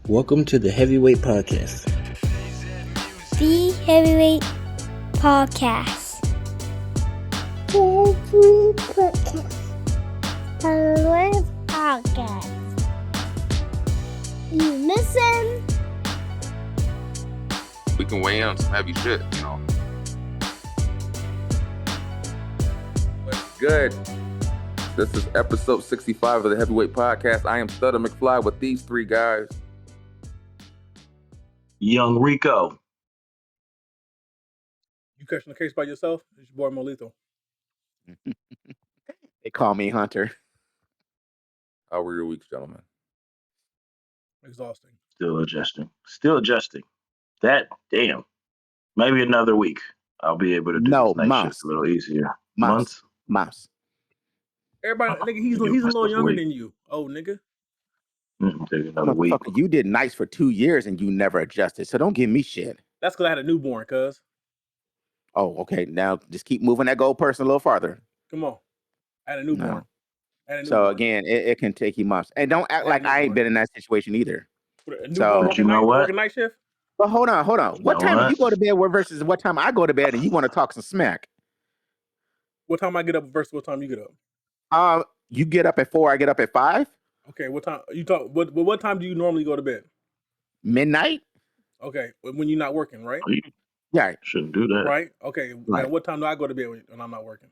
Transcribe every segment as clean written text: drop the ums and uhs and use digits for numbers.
Welcome to the Heavyweight Podcast. The Heavyweight Podcast. Heavyweight Podcast. You listen. We can weigh in on some heavy shit, you know. Good. This is episode 65 of the Heavyweight Podcast. I am Stutter McFly with these three guys. Young Rico. You catching the case by yourself? It's your boy Molito. They call me Hunter. How were your weeks, gentlemen? Exhausting. Still adjusting. That, damn. Maybe another week. I'll be able to do this night months. shift a little easier. Months. Everybody, nigga, he's a little younger than you. Oh, nigga. Take another week. You did nights for 2 years and you never adjusted, so don't give me shit. That's because I had a newborn, cuz. Oh, okay. Now just keep moving that goalpost a little farther. Come on. I had a newborn. No. So again, it can take you months. And don't act like I ain't been in that situation either. So you know what? Night shift? But hold on. What time do you go to bed versus what time I go to bed and you want to talk some smack? What time I get up versus what time you get up? You get up at 4, I get up at 5. Okay, what time you talk? What time do you normally go to bed? Midnight. Okay, when you're not working, right? Yeah, shouldn't do that. Right. Okay. Right. Now, what time do I go to bed when I'm not working?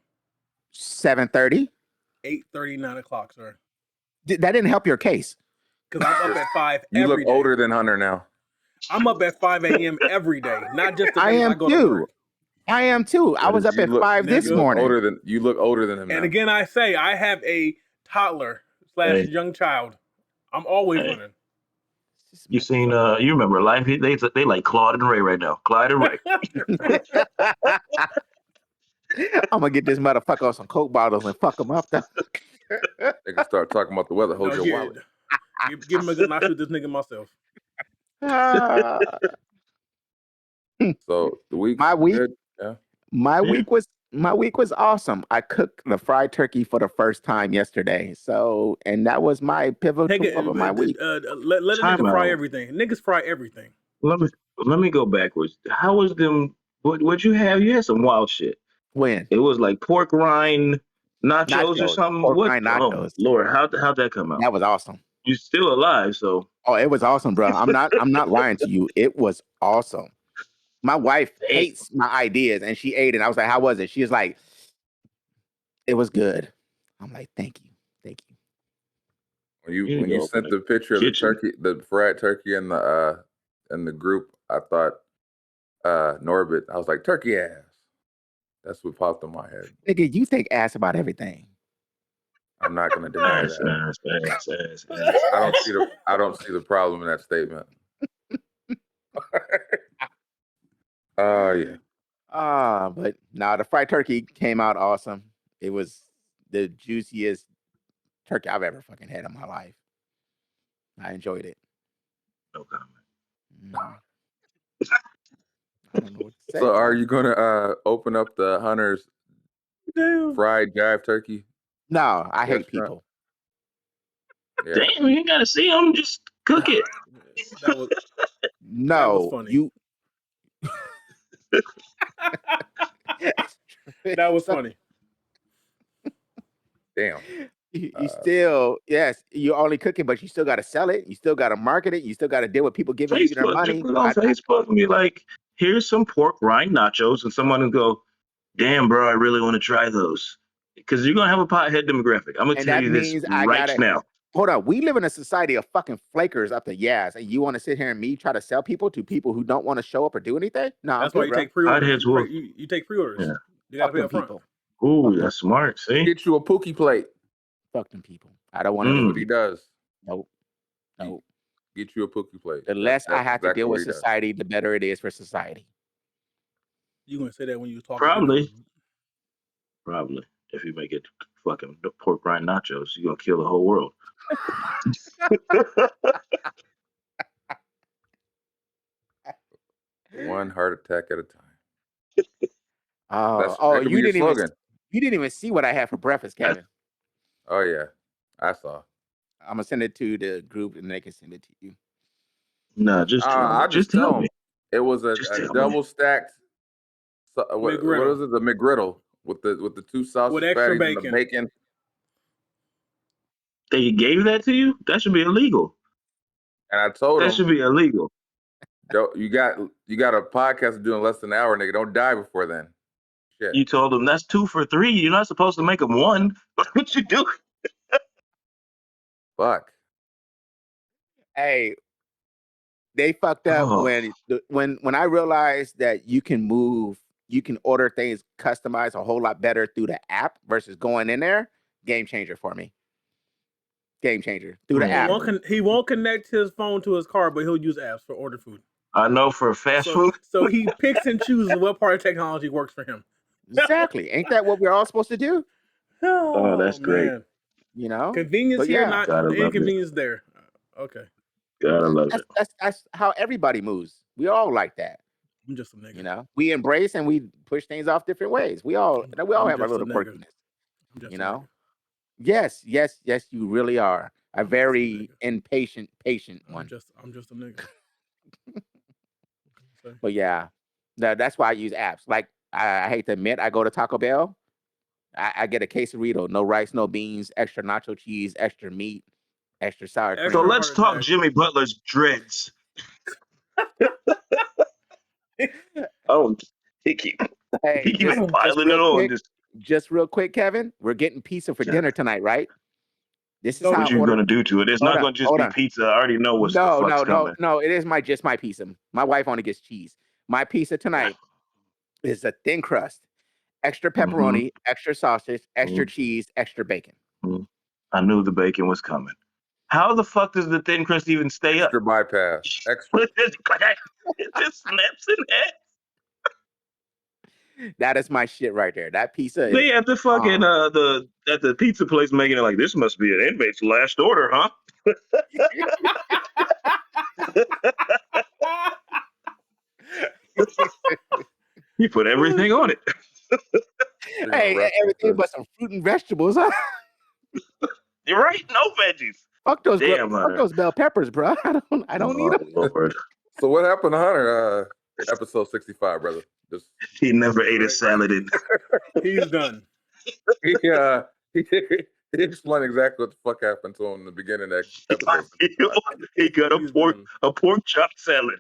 7:30. 8:30, 9 o'clock, sir. That didn't help your case. Because I'm up at 5 You every look day. older than Hunter now. I'm up at 5 a.m. every day, not just the I days am I go to too. work. I am too. I was up at 5 this morning. You look older than him now. And again, I say I have a toddler / young child. I'm always running. You seen? You remember Life? They like Claude and Ray right now. Clyde and Ray. I'm gonna get this motherfucker on some Coke bottles and fuck him up. They can start talking about the weather. Hold your wallet. Give him a gun. I shoot this nigga myself. So the week. My week. Good? Yeah. My week was awesome. I cooked the fried turkey for the first time yesterday. So, and that was my pivotal moment of my week. Let a nigga fry everything. Niggas fry everything. Let me go backwards. How was them? What'd you have? You had some wild shit. When it was like pork rind nachos or something. Pork rind nachos. Oh, Lord, how'd that come out? That was awesome. You're still alive, so. Oh, it was awesome, bro. I'm not lying to you. It was awesome. My wife hates my ideas, and she ate it. I was like, "How was it?" She was like, "It was good." I'm like, "Thank you." When you sent the picture of the turkey, the fried turkey in the group, I thought Norbit. I was like, turkey ass. That's what popped in my head. Nigga, you think ass about everything. I'm not gonna deny that. I don't see the problem in that statement. Yeah. But the fried turkey came out awesome. It was the juiciest turkey I've ever fucking had in my life. I enjoyed it. No comment. I don't know what to say. So are you gonna open up the Hunter's fried jive turkey? No, I hate people. Yeah. Damn, you ain't gotta see them. Just cook it. That was funny. You. That was funny. Damn. You still, yes, you're only cooking, but you still got to sell it. You still got to market it. You still got to deal with people giving you their money. Put on Facebook and be like, here's some pork rind nachos, and someone will go, damn, bro, I really want to try those. Because you're going to have a pothead demographic. I'm going to tell you this right now. Hold on. We live in a society of fucking flakers up the ass, and you want to sit here and try to sell people to people who don't want to show up or do anything? No, that's why you take pre-orders. You take pre-orders. Yeah. You got to pay up front. Ooh, that's smart. See? Get you a Pookie plate. Fuck them people. I don't want to do what he does. Nope. Get you a Pookie plate. The less I have to deal with society, the better it is for society. You gonna say that when you talk? Probably. If you make it fucking pork rind nachos, you're gonna kill the whole world. One heart attack at a time. You didn't even see what I had for breakfast, Kevin. Oh yeah, I saw. I'm gonna send it to the group and they can send it to you. No, just tell me. I'll just tell him. It was a double stacked. What was it? The McGriddle with the 2 sausage patties and the bacon. They gave that to you? That should be illegal. And I told him that should be illegal. You got a podcast doing less than an hour, nigga. Don't die before then. Shit. You told them that's 2 for 3. You're not supposed to make them 1. What you do? Fuck. Hey, they fucked up when I realized that you can order things customized a whole lot better through the app versus going in there. Game changer for me. Game changer through the app. He won't connect his phone to his car, but he'll use apps for order food. I know for fast food. So he picks and chooses what part of technology works for him. Exactly. Ain't that what we're all supposed to do? Oh, that's great. Man. You know, convenience here, not inconvenience there. Okay. Gotta love it. That's how everybody moves. We all like that. I'm just a nigga. You know, we embrace and we push things off different ways. We all have our little quirkiness. You know. Yes, you really are a very patient one. I'm just a nigga. But yeah, that's why I use apps. Like I hate to admit, I go to Taco Bell. I get a quesarito, no rice, no beans, extra nacho cheese, extra meat, extra sour cream. So let's talk Jimmy Butler's dreads. He keep piling it on. Just real quick, Kevin, we're getting pizza for dinner tonight, right? This is what you're going to do to it. It's not going to just be pizza. I already know what's coming. No. It is just my pizza. My wife only gets cheese. My pizza tonight is a thin crust, extra pepperoni, extra sausage, extra cheese, extra bacon. I knew the bacon was coming. How the fuck does the thin crust even stay extra up? Bypass. Extra. It just snaps in half. That is my shit right there. That pizza. They at the fucking at the pizza place making it like this must be an inmate's last order, huh? You put everything on it. Hey, everything but some fruit and vegetables, huh? You're right. No veggies. Fuck those bell peppers, bro. I don't need them. Lord. So what happened to Hunter? Episode 65, brother. He never ate a salad. He's done. He explained exactly what the fuck happened to him in the beginning of that episode. He got a pork chop salad.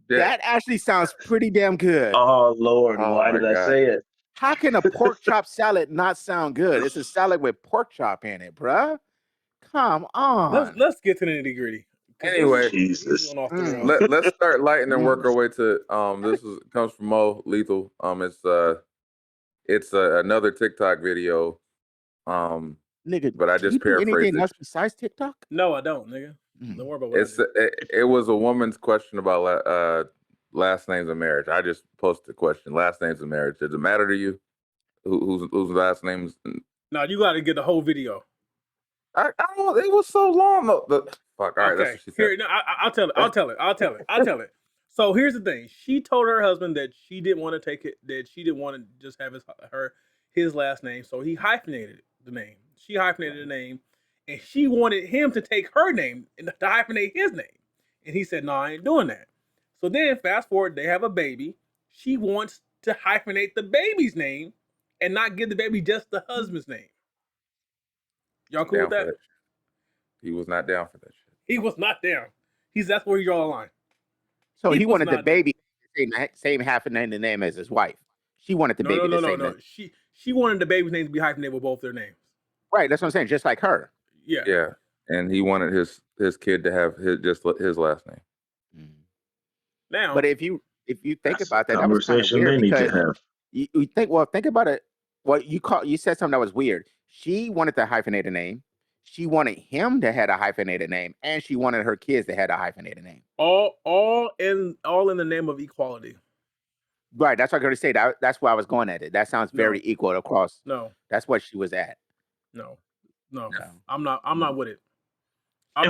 That actually sounds pretty damn good. Oh Lord, why did I say it? How can a pork chop salad not sound good? It's a salad with pork chop in it, bruh. Come on. Let's get to the nitty gritty. Anyway, Jesus. Let's start lighting and work our way to this comes from Mo Lethal. It's another TikTok video. Nigga, but I just paraphrased anything else besides TikTok? No, I don't, nigga. Don't worry about what it was a woman's question about last names of marriage. I just posted a question. Last names of marriage. Does it matter to you? Whose last names? No, you got to get the whole video. I don't. It was so long. Fuck. All right. Okay. That's what she said. Here, no, I'll tell it. So here's the thing. She told her husband that she didn't want to take it. That she didn't want to just have his last name. So he hyphenated the name. She hyphenated the name, and she wanted him to take her name and to hyphenate his name. And he said, "No, I ain't doing that." So then, fast forward, they have a baby. She wants to hyphenate the baby's name and not give the baby just the husband's name. Y'all cool with that? He was not down for that shit. He was not down. That's where you draw the line. So he wanted the baby same hyphenated name as his wife. She wanted the baby the same name. She wanted the baby's name to be hyphenated with both their names. Right, that's what I'm saying. Just like her. Yeah. Yeah, and he wanted his kid to have his last name. Now, but if you think about that, that was kind of weird because think about it. What you said something that was weird. She wanted to hyphenate a name. She wanted him to have a hyphenated name, and she wanted her kids to have a hyphenated name. All in the name of equality. Right. That's what I'm going to say. That's why I was going at it. That sounds very equal across. No. That's what she was at. No. I'm not with it. I'm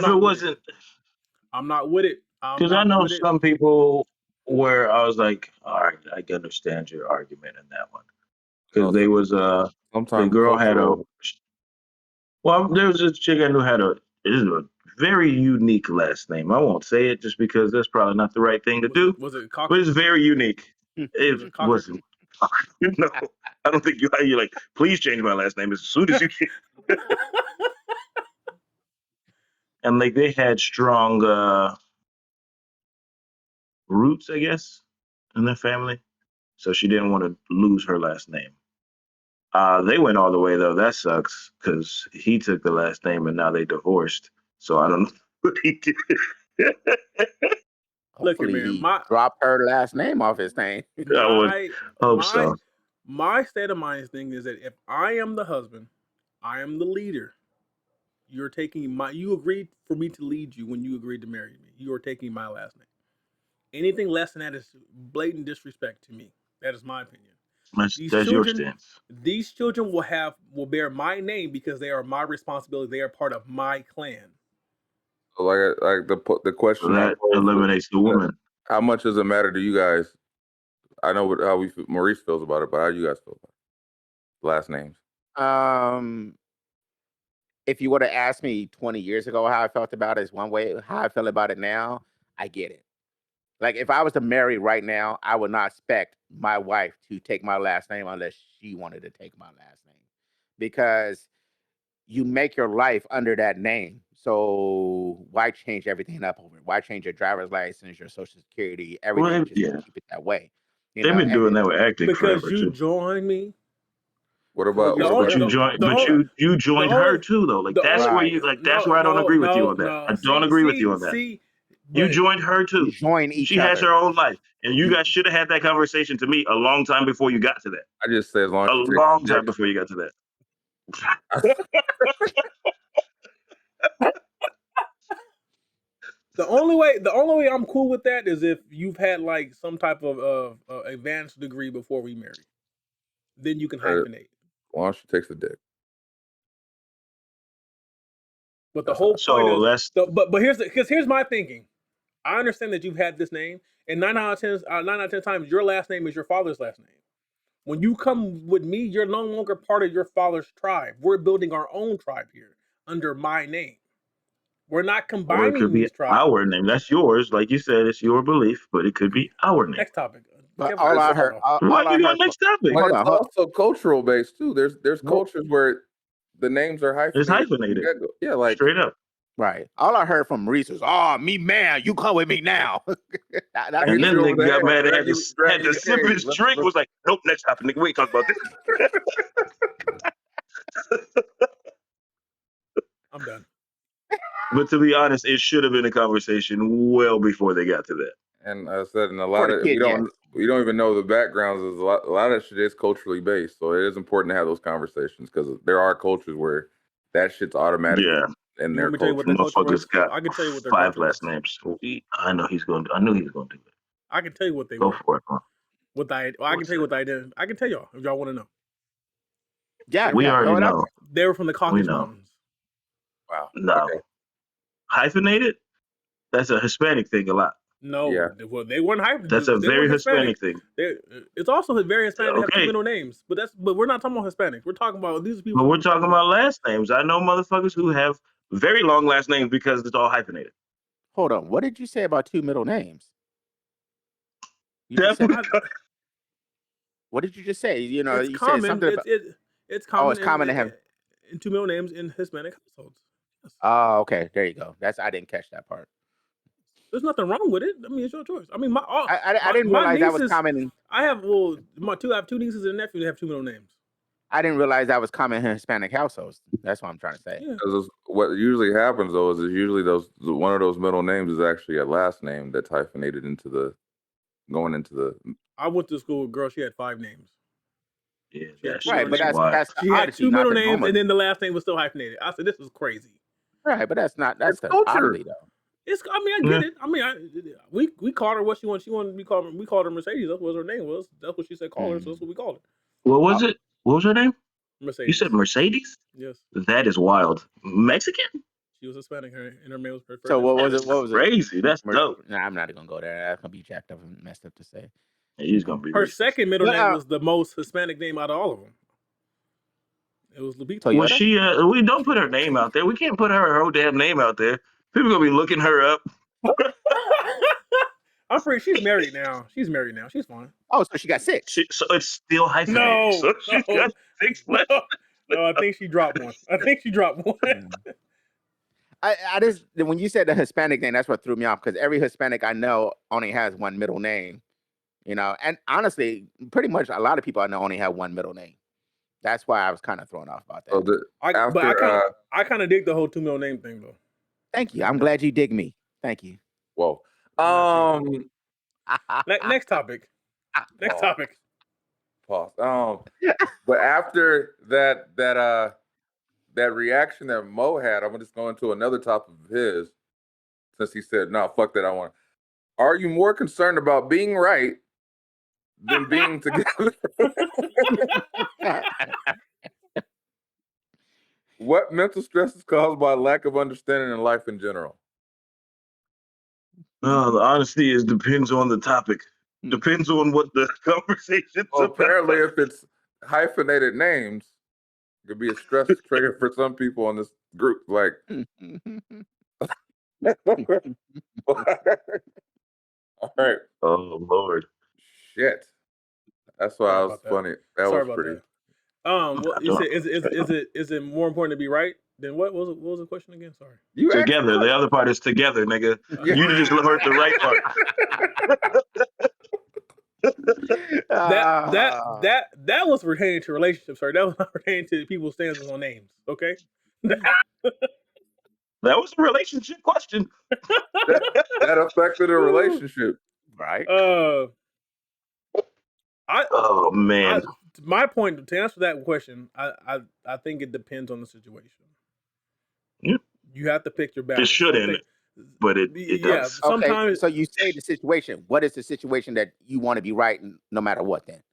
not with it. Because I know some people where I was like, all right, I can understand your argument in that one. Because there was the girl had there was this chick I knew had a very unique last name. I won't say it just because that's probably not the right thing to do. Was it Cocker? But it's very unique. It wasn't. No, I don't think you're like, please change my last name as soon as you can. And like they had strong roots, I guess, in their family. So she didn't want to lose her last name. They went all the way though. That sucks because he took the last name and now they divorced. So I don't know what he did. Hopefully he dropped her last name off his name. I would hope so. My state of mind thing is that if I am the husband, I am the leader. You're taking you agreed for me to lead you when you agreed to marry me. You are taking my last name. Anything less than that is blatant disrespect to me. That is my opinion. That's your stance. These children will bear my name because they are my responsibility. They are part of my clan. So like the question that eliminates the woman. How much does it matter to you guys? I know how Maurice feels about it, but how do you guys feel about it? Last names. If you would have asked me 20 years ago how I felt about it is one way. How I feel about it now, I get it. Like if I was to marry right now, I would not expect my wife to take my last name unless she wanted to take my last name, because you make your life under that name. So why change everything up over it? Why change your driver's license, your social security, everything? Just keep it that way. They've been doing that with acting because forever, you joined me. What about you joined her too though? Like that's where you like that's where I don't agree with you on that. I don't agree with you on that. You joined her too. She has her own life, and you guys should have had that conversation to me a long time before you got to that. I just say as long as a long time before you got to that. The only way I'm cool with that is if you've had like some type of advanced degree before we marry. Then you can hyphenate. As long as she takes the dick. But the whole point is, but here's my thinking. I understand that you've had this name, and 9 out of 10 times, your last name is your father's last name. When you come with me, you're no longer part of your father's tribe. We're building our own tribe here under my name. We're not combining it could be our name. That's yours. Like you said, it's your belief, but it could be our name. Next topic. But all I heard. Next topic. But it's also cultural based too. There's cultures where the names are hyphenated. It's hyphenated. Yeah, like straight up. Right. All I heard from Reese was, "Oh, me man, you come with me now." And then nigga got mad and had to sip his drink. Was like, "Nope, next topic, nigga. We ain't talking about this." I'm done. But to be honest, it should have been a conversation well before they got to that. And I said, and a lot of we don't even know the backgrounds. A lot of shit is culturally based, so it is important to have those conversations because there are cultures where that shit's automatic. Yeah. And their motherfuckers got I can tell you what their 5 last names. I knew he was going to do it. I can tell you what they go for it, bro. I can tell you what they did. I can tell y'all if y'all want to know. Yeah, we already know. They were from the Caucasus Mountains. Wow. No. Okay. Hyphenated? That's a Hispanic thing a lot. No, well, they weren't hyphenated. That's a very Hispanic thing. It's also very Hispanic to have 2 middle names, but we're not talking about Hispanics. We're talking about these people. But we're talking about last names. I know motherfuckers who have very long last names because it's all hyphenated. Hold on. What did you say about 2 middle names? What did you just say? You know, it's you common. said something about... It's common. Oh, it's common to have in 2 middle names in Hispanic households. Yes. Oh, okay. There you go. I didn't catch that part. There's nothing wrong with it. I mean, it's your choice. I mean, I didn't realize that was common. I have 2 nieces and a nephew that have 2 middle names. I didn't realize that was common in Hispanic households. That's what I'm trying to say. Yeah. What usually happens though is usually one of those middle names is actually a last name that's hyphenated going into the. I went to school with a girl. She had 5 names. Yeah, right. But that's she had 2 middle names, and then the last name was still hyphenated. I said, "This is crazy." Right, but that's the oddity though. I get it. I mean, we called her what she wanted. She wanted to be called. We called her Mercedes. That's what her name was. That's what she said. Call her. So that's what we called her. What was it? What was her name? Mercedes. You said Mercedes? Yes. That is wild. Mexican? She was Hispanic. And her name was her. So what was it? What was crazy? That's dope. Nah, I'm not even gonna go there. That's gonna be jacked up and messed up to say. He's gonna be. Her second middle name was the most Hispanic name out of all of them. It was Lupita. Well, she we don't put her name out there. We can't put her whole damn name out there. People gonna be looking her up. I'm pretty. She's married now. She's fine. Oh, so she got 6. So it's still hyphenated. No, so she's got 6 left. No, I think she dropped one. I just when you said the Hispanic name, that's what threw me off because every Hispanic I know only has one middle name. And honestly, pretty much a lot of people I know only have one middle name. That's why I was kind of thrown off about that. So I kind of dig the whole 2 middle name thing though. Thank you. I'm glad you dig me. Thank you. Whoa. Next topic. Next topic. Pause. But after that reaction that Mo had, I'm just going to another topic of his. Since he said, "No, fuck that, I want." Are you more concerned about being right than being together? What mental stress is caused by lack of understanding in life in general? The honesty depends on the topic. Depends on what the conversation's about. Apparently, if it's hyphenated names, it could be a stress trigger for some people in this group. Like, all right. Oh Lord. Shit. That's why I was funny. That was pretty. Well, you said is it more important to be right than what was the question again? Sorry. You together. The other part is together, nigga. Yeah. You just heard the right part. That was pertaining to relationships, sorry. That was not pertaining to people's stances on names. Okay. That was a relationship question. that affected a relationship, right? Oh man. My point to answer that question, I think it depends on the situation. Yeah. You have to pick your balance. It shouldn't, but it does. Sometimes. Okay, so you say the situation. What is the situation that you want to be right no matter what? Then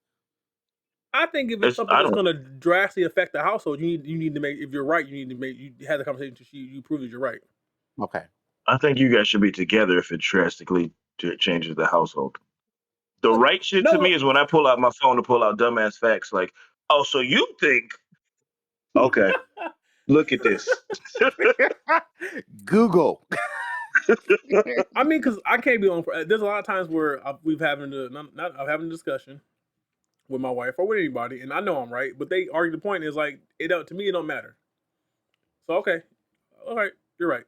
I think if it's something that's going to drastically affect the household, you need to make. If you're right, you have the conversation to you prove that you're right. Okay. I think you guys should be together if it drastically changes the household. The right shit to me is when I pull out my phone to pull out dumbass facts like, oh, so you think? Okay, look at this. Google. I mean, because I can't be on. There's a lot of times where I'm having a discussion with my wife or with anybody, and I know I'm right, but they argue the point is like to me it don't matter. So okay, all right, you're right.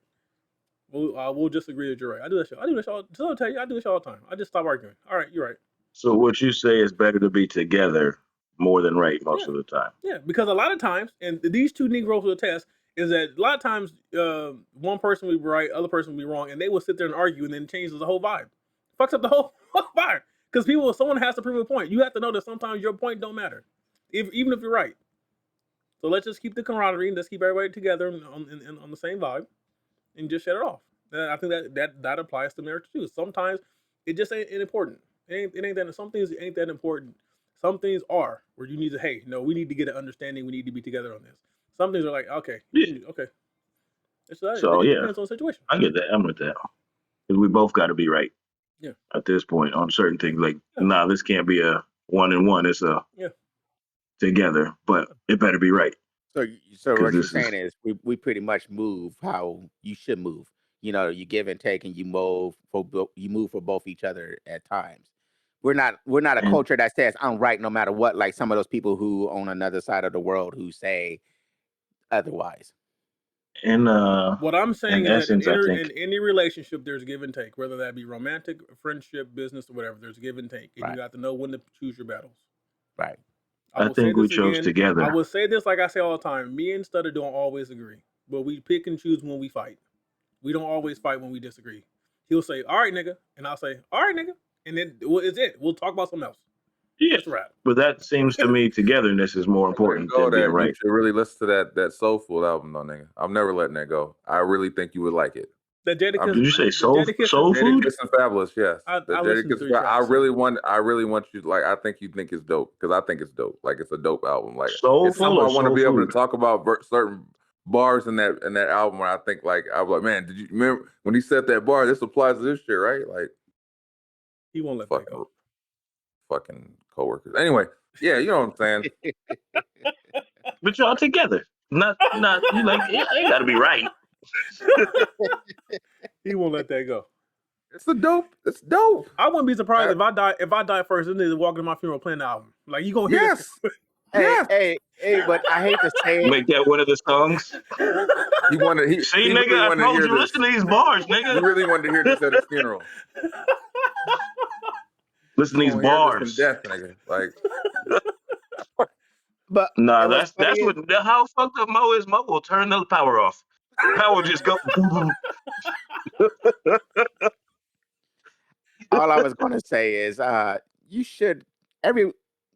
We'll just agree that you're right. I do this all. So I'll tell you, I do this all the time. I just stop arguing. All right, you're right. So what you say is better to be together more than right most of the time. Yeah, because a lot of times, and these two Negroes will attest, is that a lot of times one person will be right, other person will be wrong, and they will sit there and argue, and then it changes the whole vibe. Fucks up the whole vibe. Because someone has to prove a point. You have to know that sometimes your point don't matter, even if you're right. So let's just keep the camaraderie and let's keep everybody together on the same vibe, and just shut it off. And I think that applies to marriage too. Sometimes it just ain't important. It ain't that. Some things ain't that important. Some things are where you need to. Hey, no, we need to get an understanding. We need to be together on this. Some things are like, okay, okay. It depends on the situation. I get that. I'm with that. Because we both got to be right. Yeah. At this point, on certain things, like, nah, this can't be a 1-and-1. It's a together, but it better be right. So what you're saying is we pretty much move how you should move. You give and take, and you move for both each other at times. We're not a culture that says I'm right no matter what. Like some of those people who on another side of the world who say otherwise. And what I'm saying is that in any relationship, there's give and take, whether that be romantic, friendship, business, or whatever. There's give and take, and you have to know when to choose your battles. Right. I think we chose together. I will say this like I say all the time. Me and Stutter don't always agree, but we pick and choose when we fight. We don't always fight when we disagree. He'll say, "All right, nigga," and I'll say, "All right, nigga," and then it's it. We'll talk about something else. Yeah, that's a wrap. But that seems to me togetherness is more important than being right. You should really listen to that Soulful album, though, nigga. I'm never letting that go. I really think you would like it. The Jadakiss. Did you say soul food? Jadakiss and Fabulous, yes. I really want you. Like, I think you think it's dope because I think it's dope. Like, it's a dope album. Like, Soulful. It's something I want to be able to talk about certain bars in that album where I think like I was like, man, did you remember when he said that bar? This applies to this shit, right? Like, he won't let that go. Fucking coworkers. Anyway, yeah, you know what I'm saying. But y'all together, not you like it ain't got to be right. He won't let that go. It's dope. It's dope. I wouldn't be surprised if I die first and they walk into my funeral playing the album. Like you gonna hear this. Hey, but I hate to say it. Make that one of the songs. He wanted. See, he nigga, really I wanted to told hear you. this. Listen to these bars, nigga. He really wanted to hear this at his funeral. Listen to these bars. Death, nigga. Like, but nah, that's what how fucked up Mo is. Mo will turn the power off. Power just go. All I was gonna say is, you should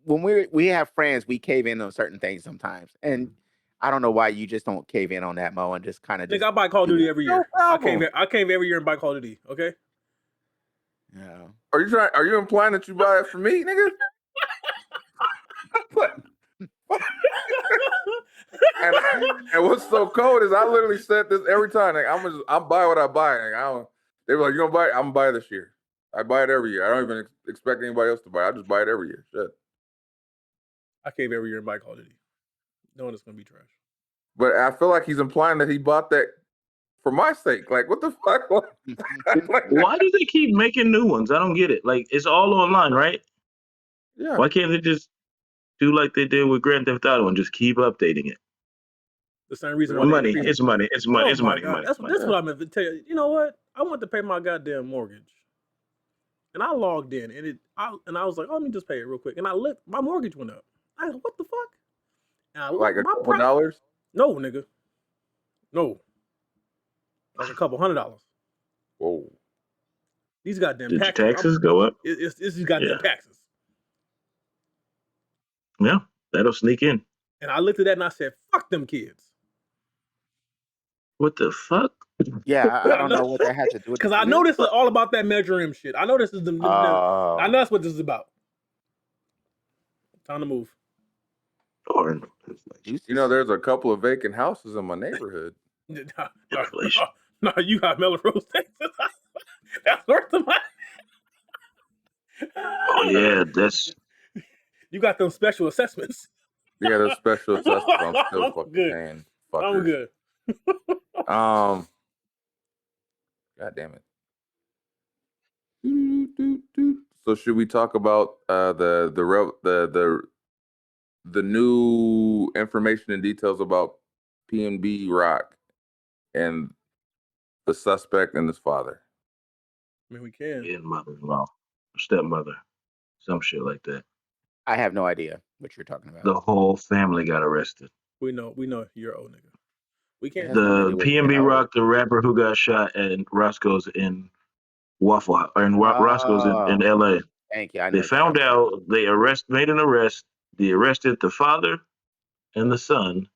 when we have friends, we cave in on certain things sometimes, and I don't know why you just don't cave in on that, Mo, and just kind of. Nigga, I buy Call of Duty every year. I came every year and buy Call of Duty. Okay. Yeah. Are you implying that you buy it for me, nigga? What? and what's so cold is I literally said this every time. Like, I'm buy what I buy. Like, they were like, you gonna buy it? I'm gonna buy it this year. I buy it every year. I don't even expect anybody else to buy it. I just buy it every year. Shit. I came every year and buy Call of Duty, knowing it's gonna be trash. But I feel like he's implying that he bought that for my sake. Like, what the fuck? Why do they keep making new ones? I don't get it. Like, it's all online, right? Yeah. Why can't they just do like they did with Grand Theft Auto and just keep updating it? The same reason why money. It's money. It's money. It's money. That's what I meant to tell you. You know what? I want to pay my goddamn mortgage, and I logged in, and I was like, oh, let me just pay it real quick. And I looked, my mortgage went up. I was like, what the fuck? And I like a couple dollars? No, nigga. No. Like a couple $100. Whoa. These goddamn Did your taxes go up? It's these goddamn taxes. Yeah, that'll sneak in. And I looked at that and I said, fuck them kids. What the fuck? Yeah, I don't know what that had to do with it. Because I know this is all about that Measure M shit. I know this is I know that's what this is about. Time to move. You know, there's a couple of vacant houses in my neighborhood. No, you got Melrose, Texas. That's worth the money. Oh yeah, that's. You got them special assessments. Yeah, those special assessments. I'm still fucking paying. Fuckers. I'm good. God damn it. So should we talk about the new information and details about PnB Rock and the suspect and his father? I mean, we can. And mother-in-law, stepmother, some shit like that. I have no idea what you're talking about. The whole family got arrested. We know you're old nigga. We can't. The PnB Rock, the rapper who got shot at Roscoe's in Roscoe's in LA. Thank you. They found out. They made an arrest. They arrested the father and the son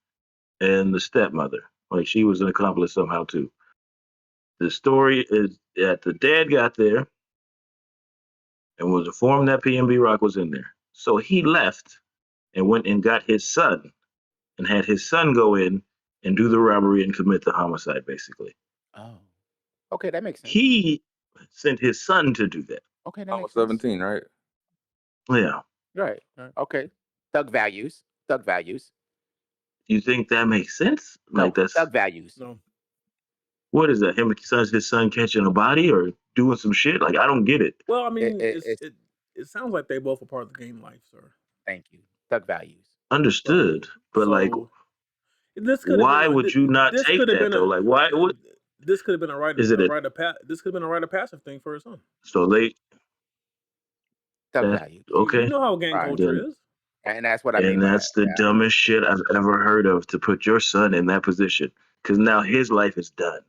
and the stepmother. Like she was an accomplice somehow too. The story is that the dad got there and was informed that PnB Rock was in there. So he left and went and got his son and had his son go in and do the robbery and commit the homicide, basically. Oh, okay, that makes sense. He sent his son to do that. Okay, that makes 17, right? Yeah. Right. Okay. Thug values. You think that makes sense? No, like that's thug values. No. What is that? His son catching a body or doing some shit? Like I don't get it. Well, I mean, it sounds like they both are part of the game life, sir. Thank you. Thug values. Understood, but like, why would you not take that though? Like, why would this could have been a right? This could have been a rite of passage thing for his son. So they thug values. Okay, you know how gang culture is, and that's what I mean. And that's the dumbest shit I've ever heard of, to put your son in that position, because now his life is done.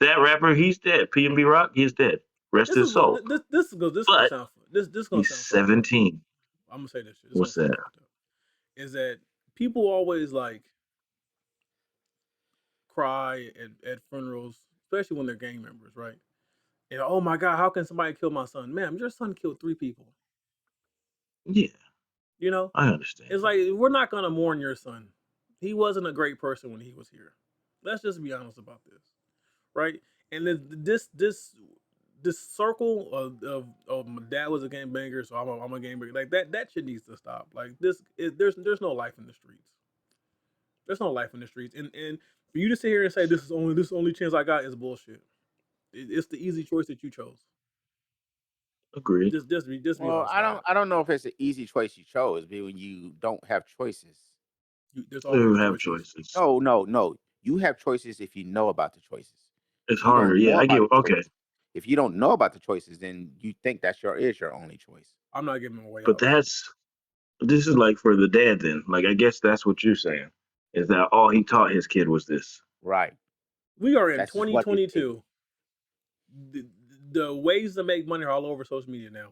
That rapper, he's dead. PnB Rock, he's dead. Rest his soul. This gonna sound. He's 17. I'm gonna say this shit. What's that? Is that people always like cry at funerals, especially when they're gang members, right? And oh my God, how can somebody kill my son? Ma'am, your son killed 3 people. Yeah. You know? I understand. It's like, we're not gonna mourn your son. He wasn't a great person when he was here. Let's just be honest about this. Right? And this circle of my dad was a gangbanger, so I'm a gangbanger. Like that shit needs to stop. Like there's no life in the streets. There's no life in the streets. And For you to sit here and say this is the only chance I got is bullshit. It's the easy choice that you chose. Agreed. Just be Well, honest. I don't know if it's an easy choice you chose, but when you don't have choices. There's You always have choices. choices. No. You have choices if you know about the choices. It's harder. Yeah, I get. Okay. If you don't know about the choices, then you think that's your only choice. I'm not giving them away. But this is like for the dad then. Like I guess that's what you're saying. Is that all he taught his kid was this? Right. We are in That's just what 2022. The ways to make money are all over social media now.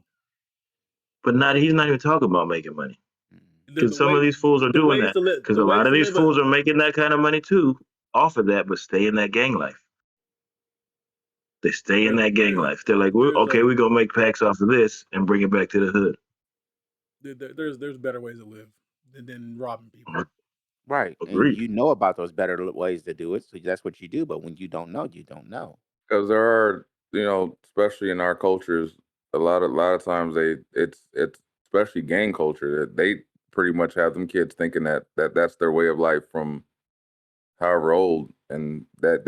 But he's not even talking about making money. The Because some of these fools are doing that. Because a lot of these fools are making that kind of money too off of that, but stay in that gang life. They stay in that gang life. They're like, we're going to make packs off of this and bring it back to the hood. There's better ways to live than robbing people. Right. Agreed. And you know about those better ways to do it. So that's what you do. But when you don't know, you don't know. Because there are, especially in our cultures, a lot of times it's especially gang culture that they pretty much have them kids thinking that's their way of life from however old, and that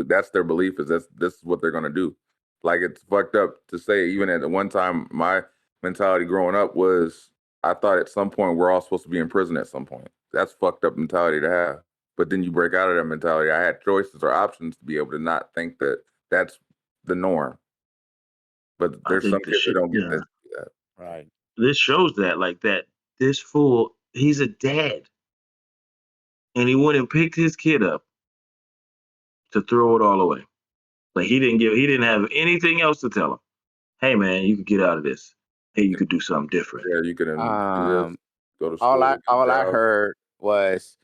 that's their belief is this is what they're gonna do. Like, it's fucked up to say. Even at one time, my mentality growing up was I thought at some point we're all supposed to be in prison at some point. That's fucked up mentality to have. But then you break out of that mentality. I had choices or options to be able to not think that that's the norm. But there's some kids that don't get that. Right. This shows that, like, that this fool, he's a dad. And he went and picked his kid up to throw it all away. Like, he didn't have anything else to tell him. Hey man, you could get out of this. Hey, you could do something different. Yeah, you could do this, go to all school. I heard was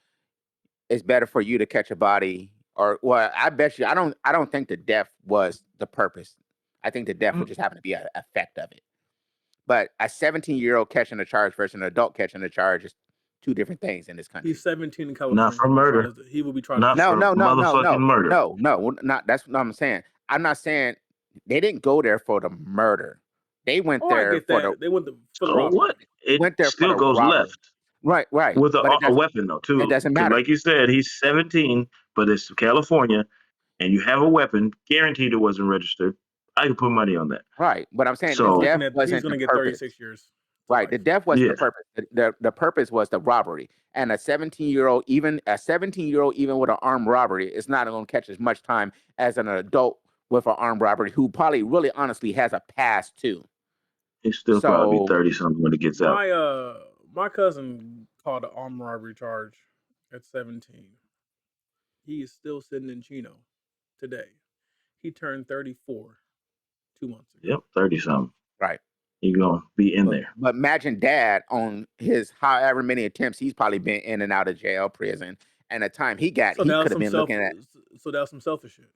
it's better for you to catch a body, or well, I bet you I don't think the death was the purpose. I think the death would just happen to be an effect of it. But a 17-year-old catching a charge versus an adult catching a charge is two different things in this country. He's 17 in California. Not for murder. He will be trying not to for motherfucking murder. No, not that's what I'm saying. I'm not saying they didn't go there for the murder. They went there for the. They went for the so robbery. what? It went there still for the goes robbery. left. Right. With a weapon though too. It doesn't matter. Like you said, he's 17, but it's California, and you have a weapon. Guaranteed it wasn't registered. I can put money on that. Right, but I'm saying So the death wasn't he's going to the get purpose. 36 years. Right, the death wasn't the purpose. The purpose was the robbery. And a 17-year-old, even with an armed robbery, is not going to catch as much time as an adult with an armed robbery who probably really honestly has a past too. He's still probably 30-something when he gets out. My cousin caught an armed robbery charge at 17. He is still sitting in Chino today. He turned 34 2 months ago. Yep, 30-something. Right. You're going to be in there. But imagine dad on his however many attempts he's probably been in and out of jail, prison, and the time he got, he could have been looking at. So that's some selfish shit.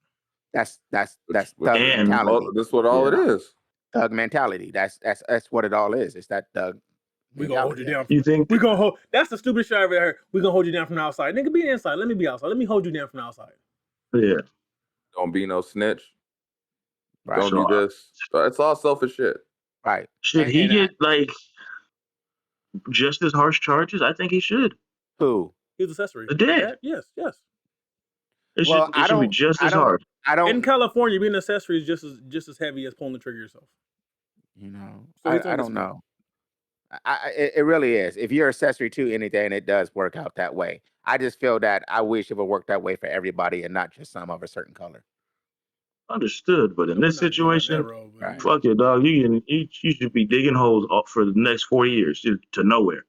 That's thug mentality. That's what all it is. Thug mentality. That's what it all is. It's that thug. We gonna hold you down. You think we gonna hold? That's the stupidest shit I ever heard. We gonna hold you down from the outside. Nigga, be inside. Let me be outside. Let me hold you down from the outside. Yeah. Don't be no snitch. Right. Don't do this. It's all selfish shit. Right. Should he get like just as harsh charges? I think he should. Who? He's accessory. The dad. Yes. It should be just as hard. In California, being an accessory is just as heavy as pulling the trigger yourself. So I don't know. It really is. If you're accessory to anything, it does work out that way. I just feel that I wish it would work that way for everybody and not just some of a certain color. Understood, but in this situation, fuck it, dog. You should be digging holes for the next 40 years to nowhere.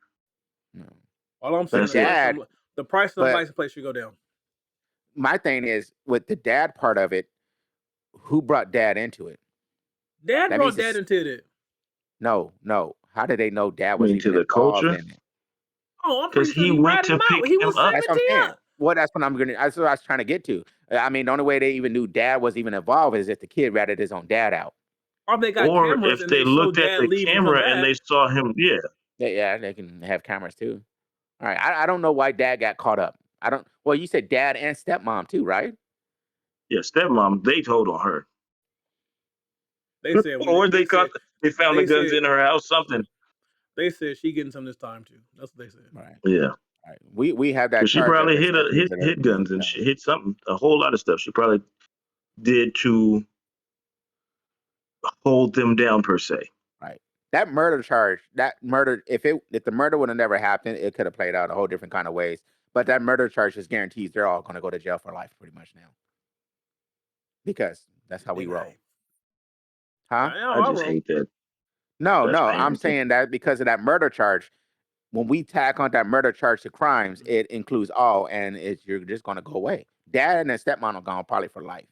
No. All I'm saying is the price of the license plate should go down. My thing is with the dad part of it. Who brought dad into it? Dad brought dad into it. No. How did they know dad was into the culture? In it? Oh, I'm pretty sure he went to pick He was him up. 17. Well, that's what that's what I was trying to get to. I mean, the only way they even knew dad was even involved is if the kid ratted his own dad out. Or they got cameras if they looked at the camera and they saw him, Yeah, they can have cameras too. All right, I don't know why dad got caught up. Well, you said dad and stepmom too, right? Yeah, stepmom, they told on her. They said, they found the guns in her house, something. They said she getting some this time too. That's what they said. Right. Yeah. Right. We have that Because she charge of probably accessories that are hit guns and she hit something, a whole lot of stuff. She probably did to hold them down per se. right. That murder charge, if the murder would have never happened, it could have played out a whole different kind of ways. But that murder charge just guarantees they're all going to go to jail for life, pretty much now, because that's how we roll. Huh? I just hate that. No, That's I'm painful. saying that because of that murder charge. When we tack on that murder charge to crimes, it includes all, and you're just going to go away. Dad and stepmom are gone probably for life.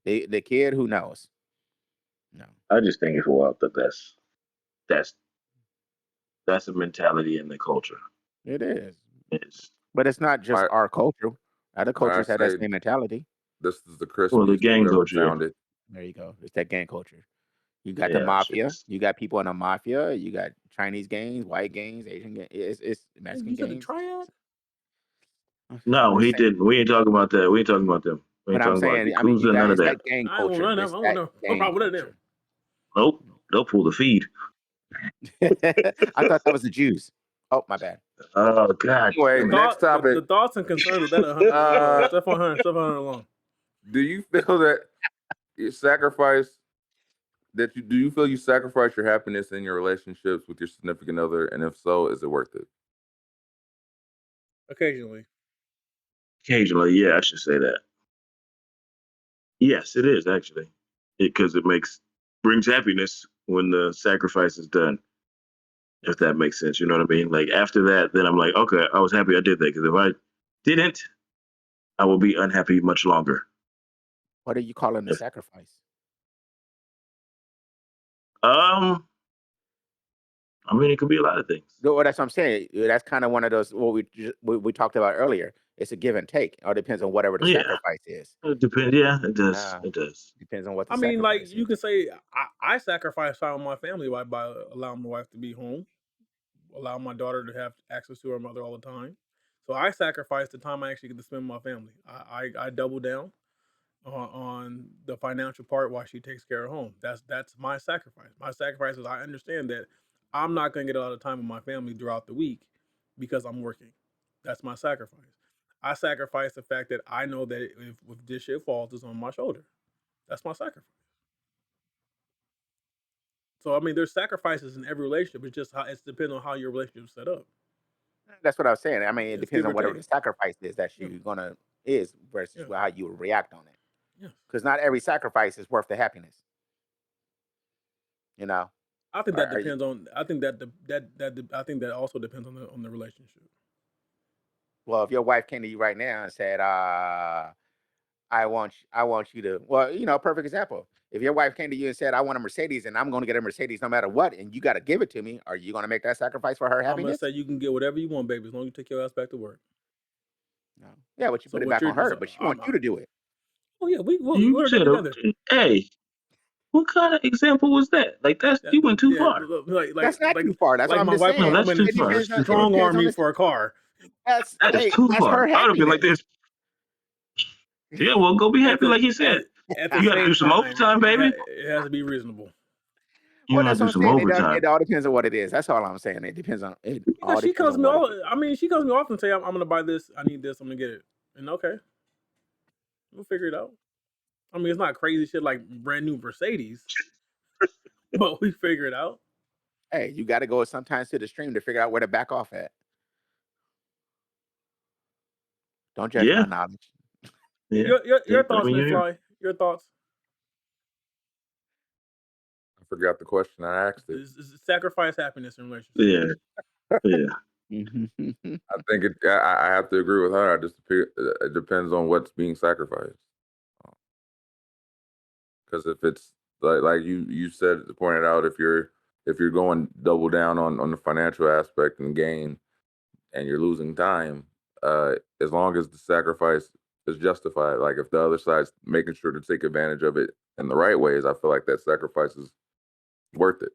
The kid, who knows? No, I just think it's wild that that's a mentality in the culture. it is. It's But it's not just our culture. Other cultures have that same mentality. This is the Christmas. the gang culture. Found it. There you go. It's that gang culture. You got the mafia. You got people in the mafia. You got Chinese gangs, white gangs, Asian gangs. It's Mexican gangs. You said a triad? No, he didn't. We ain't talking about that. We ain't talking about them. We ain't But I'm talking saying, about Yakuza, none of that. That gang culture. I don't know. No problem with them. Nope. They'll pull the feed. I thought that was the Jews. Oh, my bad. Oh, God. Anyway, next topic. The thoughts and concerns of that stuff on her alone. Do you feel that you sacrifice do you feel you sacrifice your happiness in your relationships with your significant other, and if so, is it worth it? Occasionally, yeah, I should say that. Yes, it is actually, because it brings happiness when the sacrifice is done. If that makes sense, you know what I mean? Like after that, then I'm like, okay, I was happy I did that, because if I didn't, I will be unhappy much longer. What are you calling the sacrifice? I mean, it could be a lot of things. Well, that's what I'm saying. That's kind of one of those what we talked about earlier. It's a give and take. It all depends on whatever the sacrifice is. It depends. Yeah, it does. It does. Depends on what the sacrifice like is. You can say I sacrifice time with my family by allowing my wife to be home, allow my daughter to have access to her mother all the time. So I sacrifice the time I actually get to spend with my family. I double down on the financial part while she takes care of home. That's my sacrifice. My sacrifice is I understand that I'm not going to get a lot of time with my family throughout the week because I'm working. That's my sacrifice. I sacrifice the fact that I know that if this shit falls, it's on my shoulder. That's my sacrifice. So I mean, there's sacrifices in every relationship. It's just it depends on how your relationship's set up. That's what I was saying. I mean, it depends on whatever the sacrifice is that you're gonna versus how you will react on it. Because not every sacrifice is worth the happiness. You know. I think that depends on. I think that also depends on the relationship. Well, if your wife came to you right now and said, "I want you to," well, perfect example. If your wife came to you and said, "I want a Mercedes and I'm going to get a Mercedes no matter what," and you got to give it to me, are you going to make that sacrifice for her happiness? I'm going to say you can get whatever you want, baby, as long as you take your ass back to work. No. Yeah, but you put it back on her, but she wants you to do it. Oh yeah, we're together. Hey, what kind of example was that? Like you went too far. That's not too far. That's what I'm just saying. No, that's too far. Strong arm me for a car. That's too far. I would have been like this. Yeah, well, go be happy, like he said. You got to do some overtime, baby. It has to be reasonable. Well, that's what I'm saying. It all depends on what it is. That's all I'm saying. It depends on it. Because she comes to me she comes to me often and say, I'm going to buy this. I need this. I'm going to get it. And okay, we'll figure it out. I mean, it's not crazy shit like brand new Mercedes, but we figure it out. Hey, you got to go sometimes to the stream to figure out where to back off at. Don't judge my knowledge. Yeah. Your thoughts, McFly. Your thoughts. I forgot the question I asked it. Sacrifice happiness in relationships. Yeah. I think I have to agree with her. It depends on what's being sacrificed. Because if it's like you said, pointed out, if you're going double down on the financial aspect and gain, and you're losing time, as long as the sacrifice is justified, like if the other side's making sure to take advantage of it in the right ways, I feel like that sacrifice is worth it.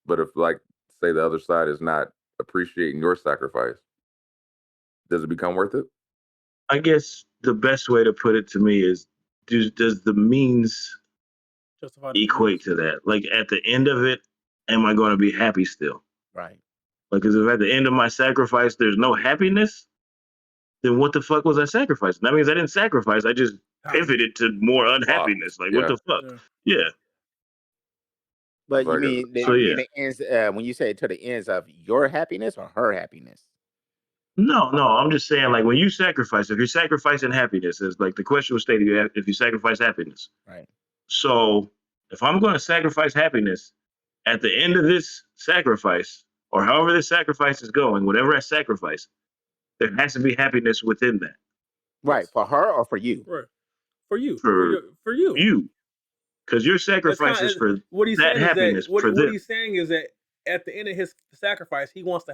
But if, like, say the other side is not appreciating your sacrifice, does it become worth it? I guess the best way to put it to me is, does the means equate to that? Like at the end of it, am I going to be happy still? Right. Like, because if at the end of my sacrifice there's no happiness, then what the fuck was I sacrificing? That means I didn't sacrifice. I just pivoted to more unhappiness. Like, what the fuck? Yeah. But you mean the ends, when you say to the ends of your happiness or her happiness? No, I'm just saying, like, when you sacrifice, if you're sacrificing happiness, as like the question was stated, if you sacrifice happiness. Right. So if I'm going to sacrifice happiness, at the end of this sacrifice, or however this sacrifice is going, whatever I sacrifice, there has to be happiness within that. Right. For her or for you? Right. For you. For you. You. Because your sacrifice is for that happiness. What he's saying is that at the end of his sacrifice, he wants the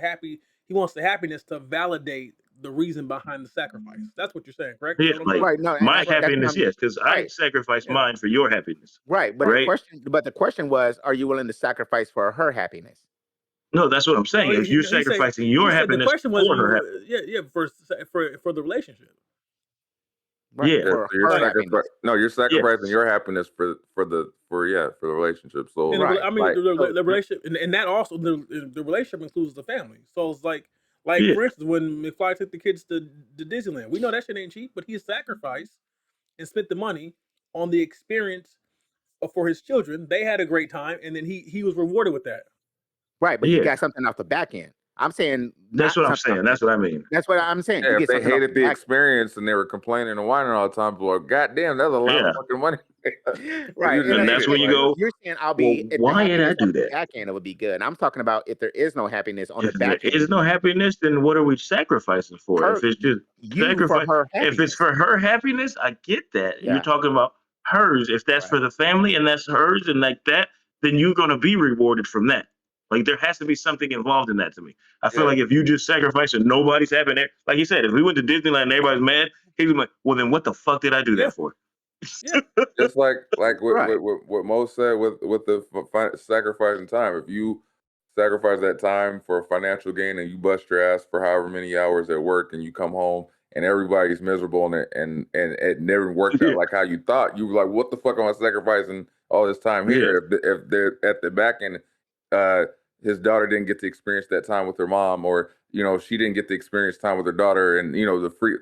happiness to validate the reason behind the sacrifice. That's what you're saying, correct? Yeah, like, right. No, my happiness, yes, because I sacrificed mine for your happiness. Right. But the question was, are you willing to sacrifice for her happiness? No, that's what I'm saying. If you're sacrificing your happiness for her happiness. For the relationship. Right. Yeah, so you're sacrificing your happiness for the relationship. So the relationship, and that also the relationship includes the family. So it's like for instance, when McFly took the kids to Disneyland, we know that shit ain't cheap, but he sacrificed and spent the money on the experience for his children. They had a great time, and then he was rewarded with that. Right, but he got something off the back end. I'm saying that's what I'm saying. That's what I mean. That's what I'm saying. Yeah, if they hated the experience and they were complaining and whining all the time, well, goddamn, that's a lot of fucking money. Right, and that's when you go. You're saying I'll be. Why did I do that? Back end, it would be good. I'm talking about if there is no happiness on the back end. If there is no happiness, then what are we sacrificing for? If it's just sacrifice, if it's for her happiness, I get that. You're talking about hers. If that's for the family and that's hers and like that, then you're gonna be rewarded from that. Like, there has to be something involved in that to me. I feel like if you just sacrifice and nobody's happy, like he said, if we went to Disneyland and everybody's mad, he'd be like, well, then what the fuck did I do that for? Just like what Mo said with the sacrificing time. If you sacrifice that time for financial gain and you bust your ass for however many hours at work and you come home and everybody's miserable and it never worked out like how you thought, you were like, what the fuck am I sacrificing all this time here? If they're at the back end, his daughter didn't get to experience that time with her mom, or she didn't get to experience time with her daughter, and the free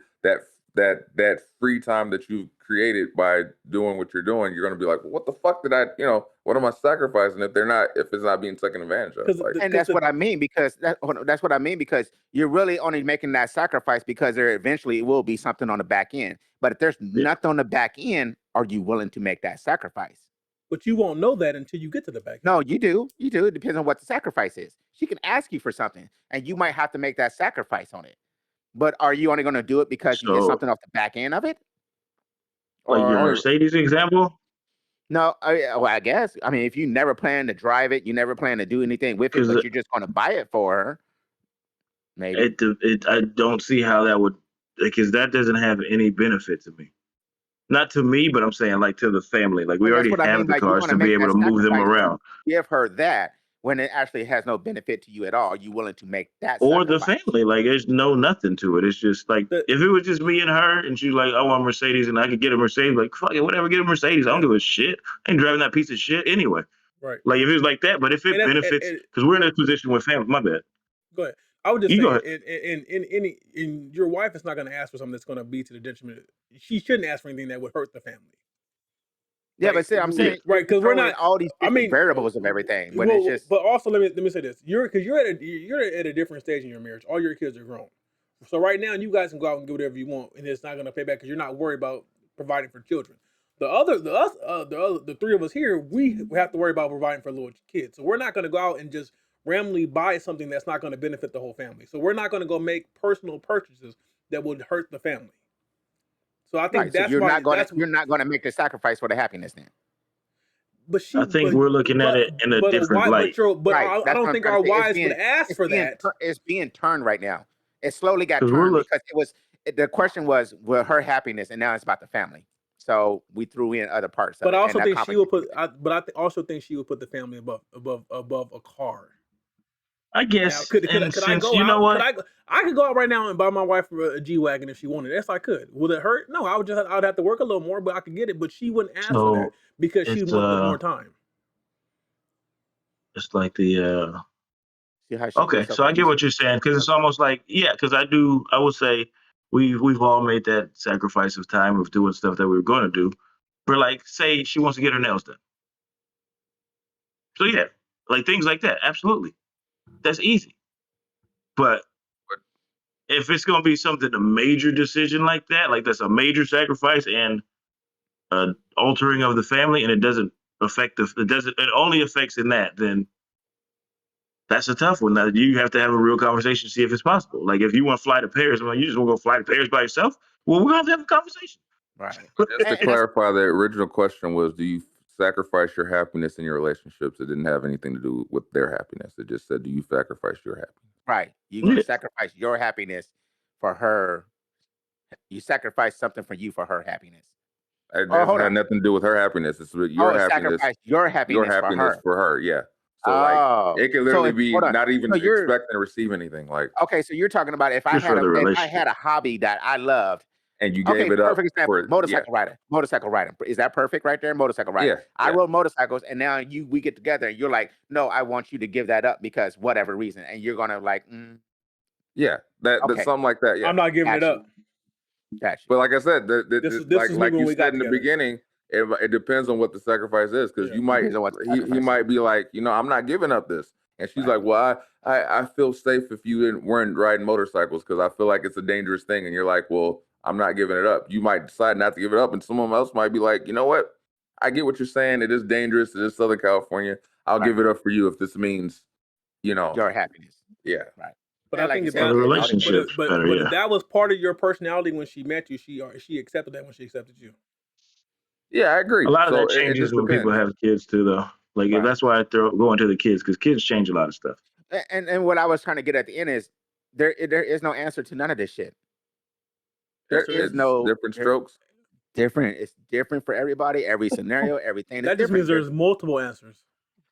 that free time that you created by doing what you're doing, you're going to be like, well, what the fuck did I, what am I sacrificing if it's not being taken advantage of? And that's what I mean, because that's what I mean, because you're really only making that sacrifice because there eventually will be something on the back end. But if there's nothing on the back end, are you willing to make that sacrifice? But you won't know that until you get to the back end. No, you do. You do. It depends on what the sacrifice is. She can ask you for something, and you might have to make that sacrifice on it. But are you only going to do it because you get something off the back end of it? Like your Mercedes example? No, I guess. I mean, if you never plan to drive it, you never plan to do anything with it, but you're just going to buy it for her. Maybe. I don't see how that would, because that doesn't have any benefit to me. Not to me, but I'm saying like to the family. Like, we already have the cars to be able to move them around. Give her that when it actually has no benefit to you at all. Are you willing to make that or sacrifice? The family? Like, there's nothing to it. It's just like, if it was just me and her and she's like, I want a Mercedes and I could get a Mercedes, like, fuck it, whatever, get a Mercedes. I don't give a shit. I ain't driving that piece of shit anyway. Right. Like, if it was like that, but if it benefits, because we're in a position with family, my bad. Go ahead. I would just say, in your wife is not going to ask for something that's going to be to the detriment. She shouldn't ask for anything that would hurt the family. Yeah, right? But see, I'm saying right, because we're not all these variables of everything. But it's just. But also, let me say this: you're at a different stage in your marriage. All your kids are grown, so right now you guys can go out and do whatever you want, and it's not going to pay back because you're not worried about providing for children. The three of us here, we have to worry about providing for little kids. So we're not going to go out and just randomly buy something that's not going to benefit the whole family. So we're not going to go make personal purchases that would hurt the family. So I think that's you're not going to make the sacrifice for the happiness then. But I think we're looking at it in a different light. I don't think our wives would ask for that. It's being turned right now. It slowly got turned because the question was her happiness, and now it's about the family. So we threw in other parts. But I also think she would put. I also think she would put the family above a car. I guess. Now, could I go? You know what? I could go out right now and buy my wife a G-Wagon if she wanted. Yes, I could. Would it hurt? No, I'd have to work a little more, but I could get it. But she wouldn't ask for that because she would want more time. It's like the See how she Okay, gets up so I on get me. what you're saying because it's almost like because I would say we've all made that sacrifice of time of doing stuff that we were going to do. For like, say she wants to get her nails done. So yeah, like things like that. Absolutely, that's easy. But if it's going to be something a major decision like that, like that's a major sacrifice and altering of the family, and it doesn't affect it only affects in that, then that's a tough one. Now you have to have a real conversation to see if it's possible. Like if you want to fly to Paris, well, you just want to go fly to Paris by yourself. Well, we're gonna have a conversation. Right. Just to clarify, the original question was, do you sacrifice your happiness in your relationships? It didn't have anything to do with their happiness. It just said, do you sacrifice your happiness? Right. You're going to sacrifice your happiness for her. You sacrifice something for you for her happiness. It had nothing to do with her happiness. It's your happiness. Sacrifice your happiness for her. Yeah. So like it could literally be not even expecting to receive anything. Like so you're talking about if I had a hobby that I loved and you gave it up. Perfect example. Motorcycle riding. Is that perfect right there? Motorcycle riding. Yeah. I rode motorcycles and now we get together and you're like, no, I want you to give that up because whatever reason. And you're gonna like, yeah, that's something like that. Yeah. I'm not giving it up. Gotcha. But like I said, this is like you said in the together. beginning, it depends on what the sacrifice is, because you might he might be like, I'm not giving up this, and she's like, well, I feel safe if you weren't riding motorcycles because I feel like it's a dangerous thing, and you're like, well, I'm not giving it up. You might decide not to give it up, and someone else might be like, you know what, I get what you're saying. It is dangerous. It is Southern California. I'll give it up for you if this means, your happiness. Yeah. Right. But I think the relationship better, if that was part of your personality when she met you, she accepted that when she accepted you. Yeah, I agree. A lot of that changes when people have kids too, though. Like that's why I go into the kids, because kids change a lot of stuff. And what I was trying to get at the end is there is no answer to none of this shit. There is no different strokes. Different. It's different for everybody. Every scenario, everything. That just means there's multiple answers.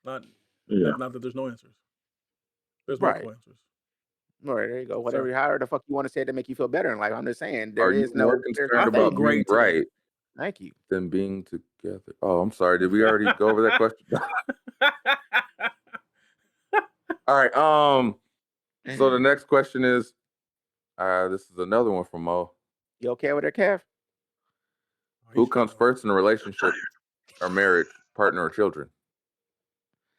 Not that there's no answers. There's multiple answers. All right, there you go. Whatever, however the fuck you want to say to make you feel better in life. I'm just saying there is no concern about being right. Thank you. Than being together. Oh, I'm sorry. Did we already go over that question? All right. So the next question is, this is another one from Mo. You okay with it, Kev? Who comes first in a relationship or marriage, partner or children?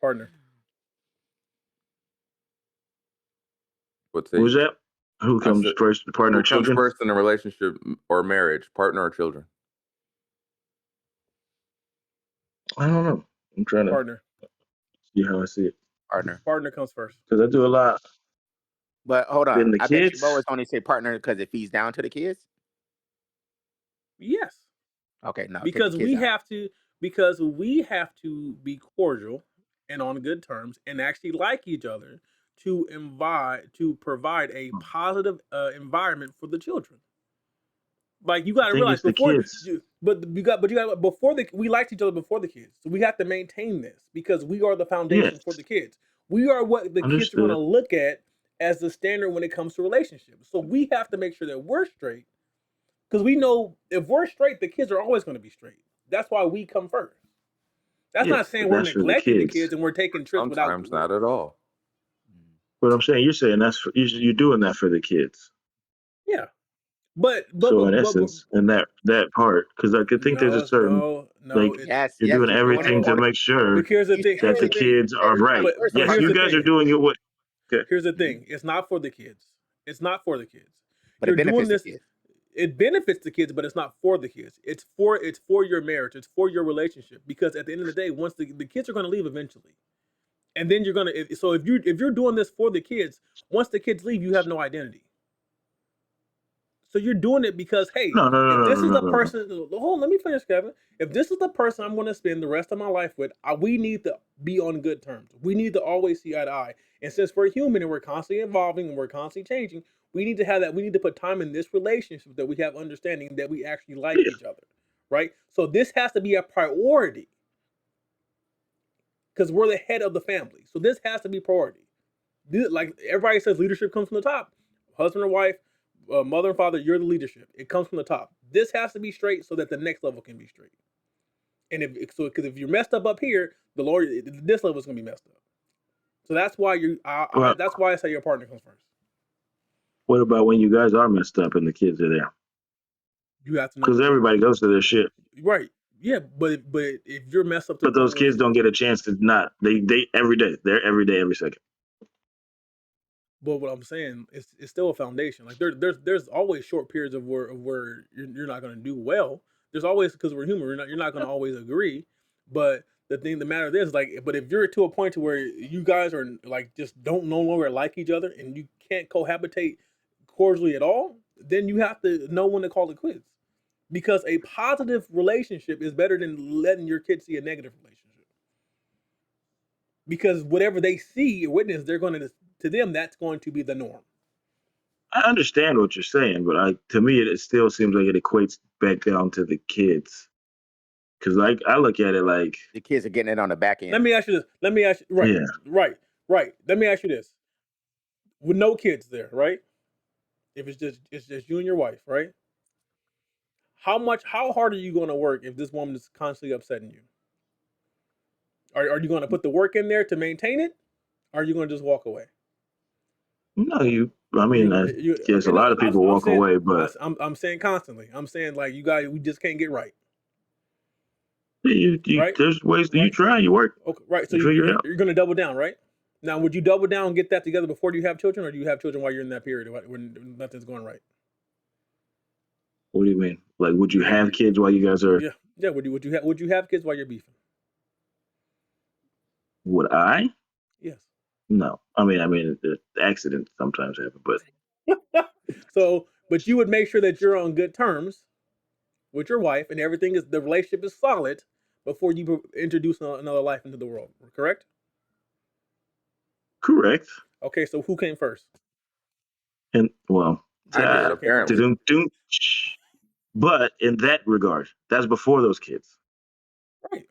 Partner. Who's that? Who comes first, the partner or children? Who comes first in a relationship or marriage, partner or children? I don't know. I'm trying to partner. See how I see it. Partner comes first. Because I do a lot. But hold on. Then the kids? Bet you always only say partner because it feeds down to the kids? Yes. Okay, no. Because we have to be cordial and on good terms and actually like each other to provide a positive environment for the children. Like you got to realize before, we liked each other before the kids, so we have to maintain this because we are the foundation for the kids. We are what the kids are going to look at as the standard when it comes to relationships. So we have to make sure that we're straight, because we know if we're straight, the kids are always going to be straight. That's why we come first. That's not saying we're neglecting the kids and we're taking trips without. Sometimes not at all. But I'm saying you're saying you're doing that for the kids. Yeah. But so in essence, in that part, because I could think there's a certain you're doing everything to make sure that the kids are right. Yes, you guys are doing it. What? Okay. Here's the thing: it's not for the kids. It's not for the kids. But it benefits the kids. It benefits the kids, but it's not for the kids. It's for your marriage. It's for your relationship. Because at the end of the day, once the kids are going to leave eventually, and then you're gonna. So if you're doing this for the kids, once the kids leave, you have no identity. So you're doing it because, hey, if this is the person, hold on, let me finish, Kevin. If this is the person I'm going to spend the rest of my life with, we need to be on good terms. We need to always see eye to eye. And since we're human and we're constantly evolving and we're constantly changing, we need to have that. We need to put time in this relationship that we have understanding that we actually like each other, right? So this has to be a priority because we're the head of the family. So this has to be priority. Like everybody says, leadership comes from the top. Husband or wife, mother and father, you're the leadership. It comes from the top. This has to be straight so that the next level can be straight. And because if you're messed up here, this level is going to be messed up. So that's why that's why I say your partner comes first. What about when you guys are messed up and the kids are there? You have to know because everybody goes to their shit. Right. Yeah, but if you're messed up, but those kids don't get a chance to not. They every day. They're every day, every second. But what I'm saying is, it's still a foundation. Like there's always short periods of where you're not going to do well. There's always, because we're human, you're not going to always agree. But the matter is, like, but if you're to a point to where you guys are like just don't no longer like each other and you can't cohabitate cordially at all, then you have to know when to call it quits. Because a positive relationship is better than letting your kids see a negative relationship. Because whatever they see or witness, they're going to them, that's going to be the norm. I understand what you're saying, but to me, it still seems like it equates back down to the kids. Because like I look at it like the kids are getting it on the back end. Let me ask you this. Right. Yeah. Right. Let me ask you this. With no kids there, right? If it's just you and your wife, right? How hard are you going to work if this woman is constantly upsetting you? Are you going to put the work in there to maintain it? Or are you going to just walk away? No, I mean, I guess a lot of people walk away, but I'm saying constantly. I'm saying, like, you guys, we just can't get right. Right? There's ways that you try, you work. Okay, right. So you're going to double down, right? Now, would you double down and get that together before you have children, or do you have children while you're in that period when nothing's going right? What do you mean? Like, would you have kids while you guys are? Yeah. Would you have kids while you're beefing? Would I? Yes. No. I mean, the accidents sometimes happen, but. So, but you would make sure that you're on good terms with your wife and the relationship is solid before you introduce another life into the world, correct? Correct. Okay, so who came first? And well, I did, apparently. But in that regard, that's before those kids. Right.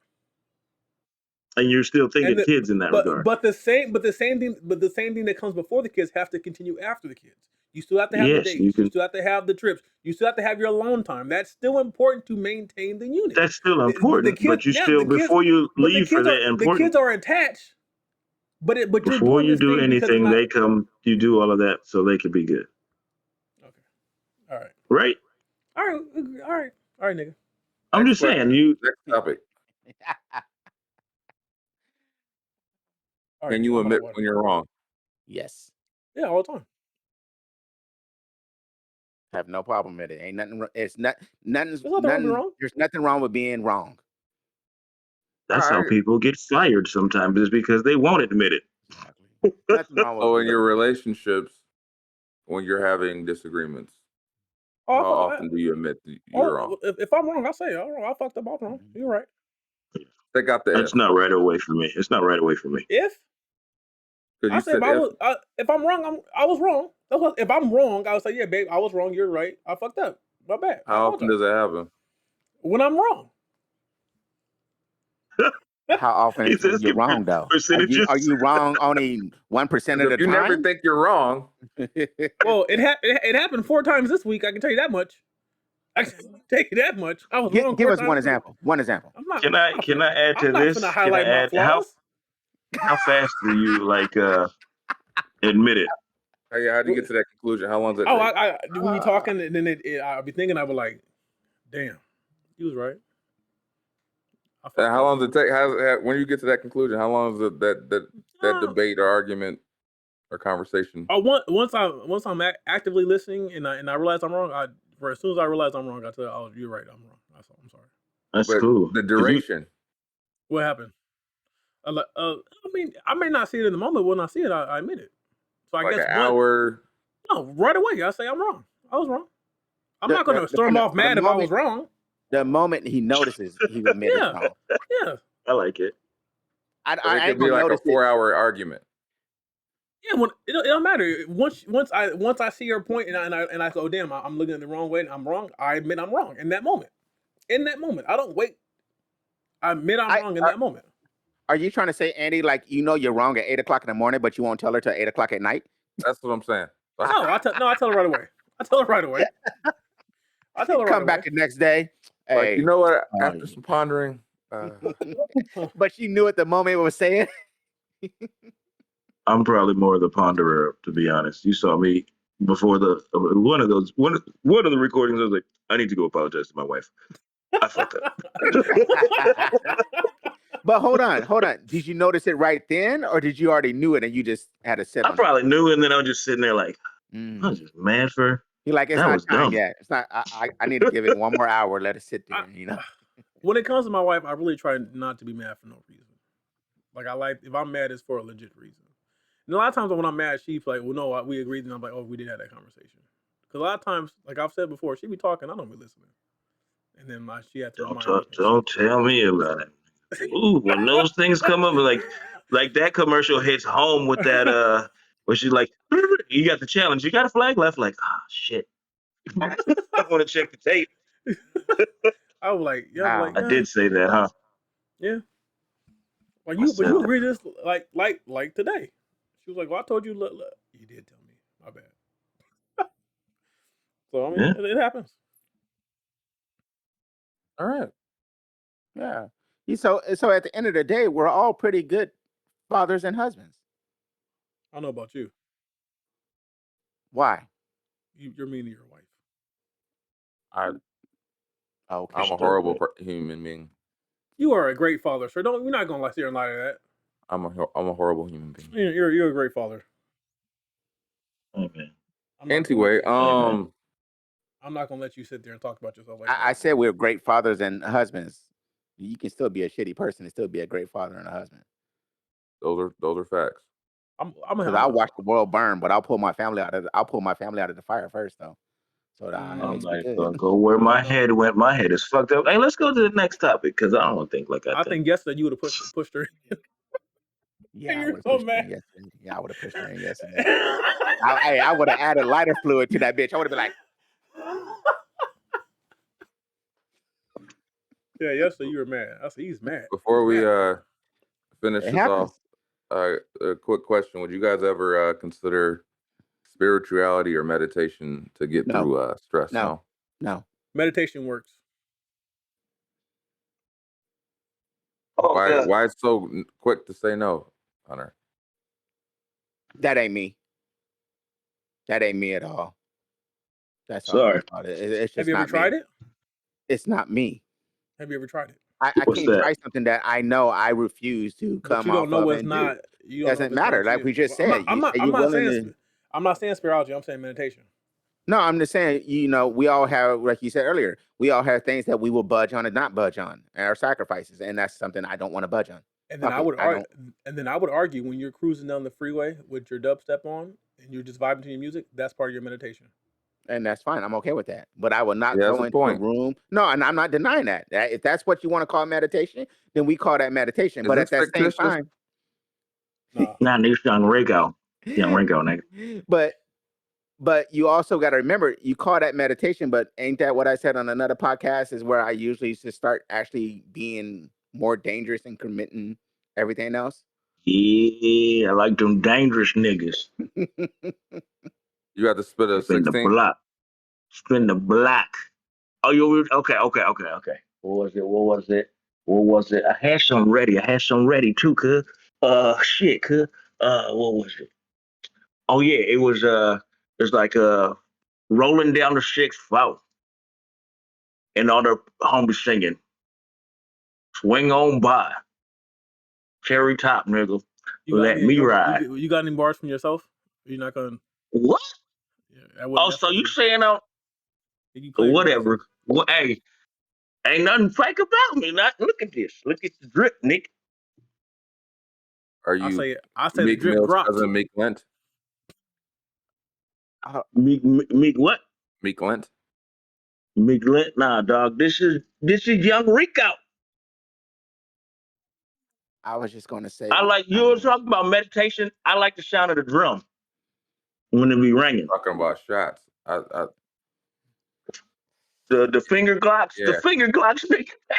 And you're still thinking kids in that regard. But the same thing that comes before the kids have to continue after the kids. You still have to have the dates. You still have to have the trips. You still have to have your alone time. That's still important to maintain the unit. That's still important. But you still, before you leave for that important. The kids are attached. But before you do anything, they come. You do all of that so they can be good. Okay. All right. Right. All right, nigga. I'm just saying. Next topic. Can you admit when you're wrong? Yes. Yeah, all the time. I have no problem with it. Ain't nothing. It's nothing wrong. There's nothing wrong with being wrong. That's how people get fired sometimes, is because they won't admit it. Exactly. Nothing wrong with in your relationships, when you're having disagreements, how often do you admit you're wrong? If I'm wrong, I'll say I fucked up. I'm wrong. You're right. They got the. It's not right away for me. It's not right away for me. If I'm wrong, I was wrong. If I'm wrong, I would say, yeah, babe, I was wrong. You're right. I fucked up. My bad. How often does it happen? When I'm wrong. How often is you're wrong, though? Are you wrong only 1% of the time? You never think you're wrong. Well, it happened 4 times this week. I can tell you that much. I can tell you that much. I was wrong. Give us one example. One example. Can I add to this? I'm not highlight my flaws. How fast do you admit it? How do you get to that conclusion? How long does it take? When we talking, and then I'll be thinking, I'll be like, damn, he was right. And how long does it take? When you get to that conclusion, how long is that debate or argument or conversation? Once I'm actively listening and I realize I'm wrong, as soon as I realize I'm wrong, I tell you, oh, you're right, I'm wrong. I'm sorry. That's cool. The duration. What happened? I mean, I may not see it in the moment. When I see it, I admit it. So I guess an hour. No, right away. I say I'm wrong. I was wrong. I'm not going to storm off mad if I was wrong. The moment he notices, he admits it's wrong. Yeah, I like it. It could be like a 4-hour argument. Yeah, when it don't matter. Once I see your point and I go, damn, I'm looking at the wrong way and I'm wrong. I admit I'm wrong in that moment. I don't wait. I admit I'm wrong in that moment. Are you trying to say, Andy, like you're wrong at 8:00 in the morning, but you won't tell her till 8:00 at night? That's what I'm saying. No, I tell her right away. I tell her right away. Come back the next day. Hey, you know what? After some pondering, but she knew at the moment what was saying. I'm probably more the ponderer, to be honest. You saw me before one of the recordings. I was like, I need to go apologize to my wife. I fucked up. But hold on. Did you notice it right then, or did you already knew it and you just had to sit I on probably knew, and then I was just sitting there like, I was just mad for. You're like, it's that not was time dumb. yet. It's not. I need to give it one more hour. Let it sit there. When it comes to my wife, I really try not to be mad for no reason. Like if I'm mad, it's for a legit reason. And a lot of times when I'm mad, she's like, "Well, no, we agreed," and I'm like, "Oh, we did have that conversation." Because a lot of times, like I've said before, she be talking, I don't be listening, and then she had to remind me. Don't tell me about it. Ooh, when those things come up, like that commercial hits home with that where she's like, "You got the challenge, you got a flag left." Like, shit, I want to check the tape. I was like, yeah, I did say that, huh? Yeah. But you agree this like today. She was like, "Well, I told you, look. You did tell me. My bad." So I mean, it happens. All right. Yeah. So at the end of the day, we're all pretty good fathers and husbands. I don't know about you. Why? You're mean to your wife. I'm Okay. a horrible human being. You are a great father, sir. You're not gonna sit here and lie to that. I'm a horrible human being. You're a great father. Okay. Anyway, I'm not gonna let you sit there and talk about yourself like that. I said we're great fathers and husbands. You can still be a shitty person and still be a great father and a husband. Those are facts. I'll watch the world burn, but I'll pull my family out of the fire first, though. So that makes me good. Go where my head went. My head is fucked up. Hey, let's go to the next topic because I don't think like I think yesterday you would have pushed her. Yeah, I would have pushed her in yesterday. Yeah, I would have pushed her in yesterday. I would have added lighter fluid to that bitch. I would have been like, yeah, yesterday you were mad. I said he's mad. Before we finish this off, a quick question: would you guys ever consider spirituality or meditation to get through stress? No. Meditation works. Why so quick to say no, Hunter? That ain't me. That ain't me at all. That's sorry. All it's just Have you ever tried it? It's not me. Have you ever tried it? I can't try something that I know I refuse to come you don't off know of what's and not. do. It doesn't matter. Like we just said, I'm not saying spirituality. I'm saying meditation. No, I'm just saying, we all have, like you said earlier, we all have things that we will budge on and not budge on, and our sacrifices, and that's something I don't want to budge on. And then I would argue when you're cruising down the freeway with your dubstep on and you're just vibing to your music, that's part of your meditation. And that's fine. I'm okay with that. But I will not go into a room. No, and I'm not denying that. If that's what you want to call meditation, then we call that meditation. But at that same time, not this young Ringo, nigga. But you also got to remember, you call that meditation, but ain't that what I said on another podcast is where I usually just start actually being more dangerous and committing everything else? Yeah, I like them dangerous niggas. You got to spit a 16? Spin the block. Oh, you okay. What was it? I had some ready too, cuz. Shit, cuz. What was it? Oh yeah, it was it's like rolling down the 6th floor. And all the homies singing. Swing on by. Cherry top, nigga. Let me ride. You got any bars from yourself? You're not gonna. What? Yeah, so you saying whatever? Well, hey, ain't nothing fake about me. Look at this. Look at the drip, Nick. Are you? I say the drip dropped. Cousin Meek Lent. Meek what? Meek Lent. Meek Lent? Nah, dog. This is young Rico. I was just gonna say. You were talking about meditation. I like the sound of the drum when it be ringing. Talking about shots. The finger glocks. Yeah. The finger glocks.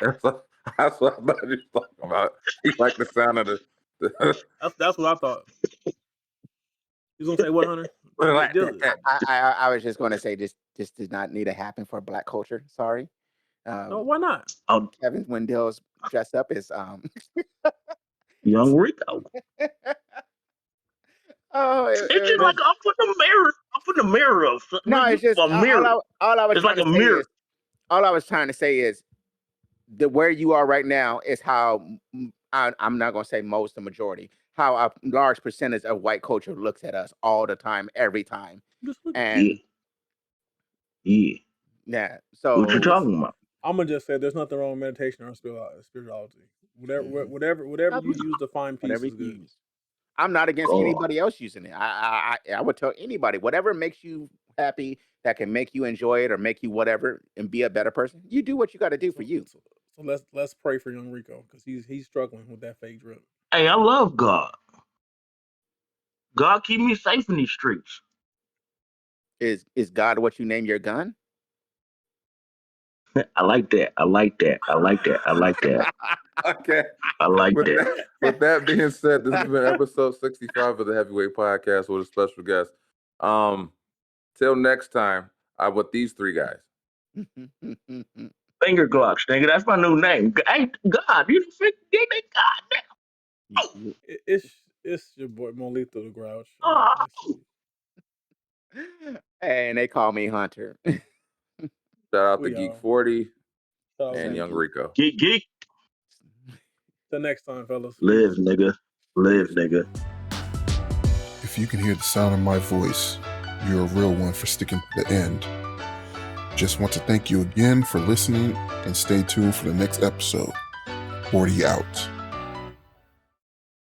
That's what I thought you were talking about. You like the sound of the. That's what I thought. You gonna say what, Hunter? I was just gonna say this does not need to happen for Black culture. Sorry. No, why not? Kevin Wendell's dressed up as young Rico. Oh, It's just like I'm putting a mirror. I'm putting a mirror up. no, it's just a mirror. all I was It's trying like to a say mirror. is all I was trying to say is the where you are right now is how I'm not gonna say most, the majority, how a large percentage of white culture looks at us all the time, every time, and yeah. So what you talking about? I'm gonna just say there's nothing wrong with meditation or spirituality. Whatever you use to find peace is good. I'm not against anybody else using it. I would tell anybody whatever makes you happy, that can make you enjoy it or make you whatever and be a better person. You do what you got to do for you. So let's pray for young Rico because he's struggling with that fake drip. Hey, I love God. God keep me safe in these streets. Is God what you name your gun? I like that. Okay. I like that. With that being said, this has been episode 65 of the Heavyweight Podcast with a special guest. Till next time, I'm with these three guys. Finger Glocks, nigga. That's my new name. Hey, God, you think God now. It's your boy Molito the Grouch. And they call me Hunter. Shout out to Geek 40 and Young Rico. Geek. Till next time, fellas. Live, nigga. Live, nigga. If you can hear the sound of my voice, you're a real one for sticking to the end. Just want to thank you again for listening and stay tuned for the next episode. 40 out.